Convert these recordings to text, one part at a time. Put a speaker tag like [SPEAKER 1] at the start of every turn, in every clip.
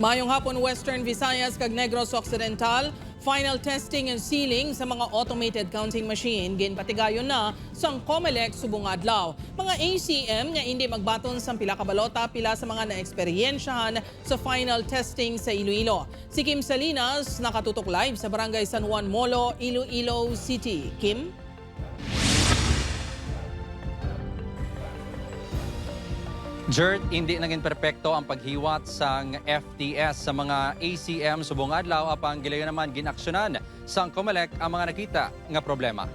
[SPEAKER 1] Mayong hapon Western Visayas kag Negros Occidental, final testing and sealing sa mga automated counting machine ginpatigayon na sang COMELEC subong adlaw. Mga ACM nga hindi magbaton sang pila ka balota pila sa mga naeksperyensyahan sa final testing sa Iloilo. Si Kim Salinas nakatutok live sa Barangay San Juan Molo, Iloilo City. Kim?
[SPEAKER 2] Jert, hindi naging perpekto ang paghiwat sang FTS sa mga ACM subong adlaw apang gilayon naman ginaksyonan sang COMELEC ang mga nakita nga problema.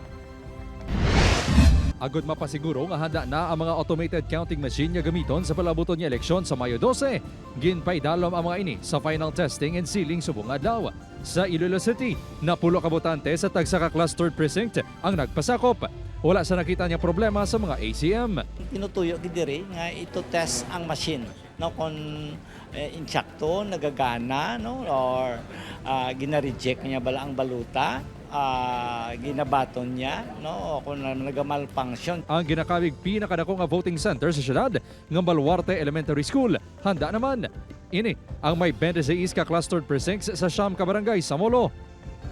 [SPEAKER 3] Agod mapasiguro nga handa na ang mga automated counting machine nga gamiton sa palabuton nga eleksyon sa Mayo 12. Ginpaidalom ang mga ini sa final testing and sealing subong adlaw. Sa Iloilo City, napulo ka botante sa tagsa ka clustered precinct ang nagpasakop. Wala sa nakita niya problema sa mga ACM.
[SPEAKER 4] Tinutuyo gidiri nga ito test ang machine no kung insakto nagagana no or gina-reject niya bala ang baluta, ginabaton niya no o kung nagamalfunction.
[SPEAKER 3] Ang ginakawig pinakadako nga voting center sa syudad ng Baluarte Elementary School handa naman. Ini ang may 26 ka clustered precincts sa siyam ka barangay sa Molo.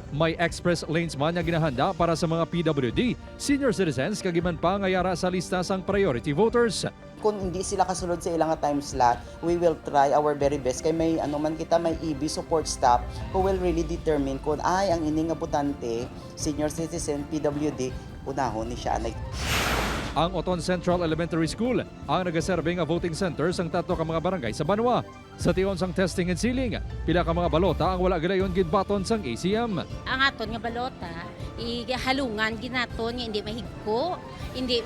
[SPEAKER 3] May express lanes man nga ginahanda para sa mga PWD, senior citizens kagiman pa nga yara sa lista sang priority voters.
[SPEAKER 5] Kung hindi sila kasulod sa ilang time slot, we will try our very best kay may may EB support staff who will really determine kung ang ini nga botante, senior citizen, PWD, unahon ni siya.
[SPEAKER 3] Ang Oton Central Elementary School ang nagaserbe nga voting center sang tatlo ka mga barangay sa Banwa. Sa tion sang testing and sealing, pila ka mga balota ang wala gadayon gidbaton sang ACM.
[SPEAKER 6] Ang aton nga balota, halungan ginaton nga hindi mahigko, hindi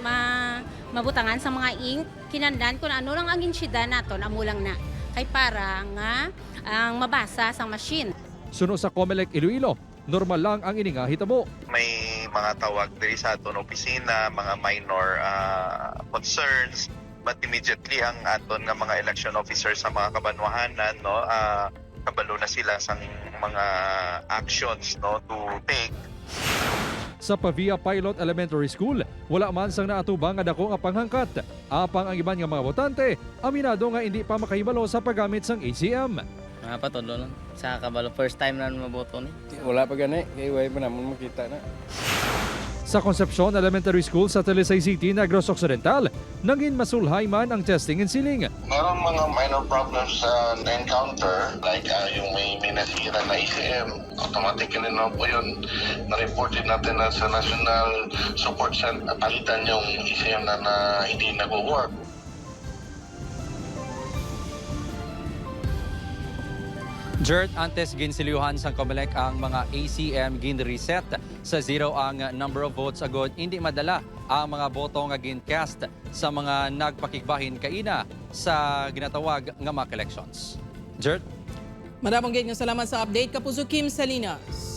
[SPEAKER 6] mabutangan sa mga ink. Kinandan kung ano lang ang insida naton, amo lang na. Kay para nga ang mabasa sang machine.
[SPEAKER 3] Suno sa COMELEC Iloilo, normal lang ang ini nga hitabo.
[SPEAKER 7] May mga tawag diri sa aton opisina, mga minor concerns, but immediately ang aton nga mga election officers sa mga kabanwahanan no kabalo na sila sa mga actions no to take.
[SPEAKER 3] Sa Pavia Pilot Elementary School, wala man sang naatubang nga dako nga panghangkat. Apang ang iban nga mga botante, aminado nga hindi pa makahibalo sa paggamit sang ACM.
[SPEAKER 8] Mga patulo lang. Sa kabalo, first time na maboto ni.
[SPEAKER 9] Wala pa gani, kaya way pa naman makita na.
[SPEAKER 3] Sa Concepcion Elementary School sa Talisay City, Negros Occidental, naging masulhay man ang testing and sealing.
[SPEAKER 10] Meron mga minor problems na encounter, like yung may nasira na ECM. Automatically na po yun. Na-reported natin na sa National Support Center, palitan yung ECM na hindi nag-work.
[SPEAKER 2] Jert, antes ginsilyuhan sang COMELEC ang mga ACM gin-reset sa zero ang number of votes agod hindi madala ang mga boto nga gin-cast sa mga nagpakigbahin kaina sa ginatawag nga mock elections. Jert?
[SPEAKER 1] Madamong gid nga salamat sa update Kapuso Kim Salinas.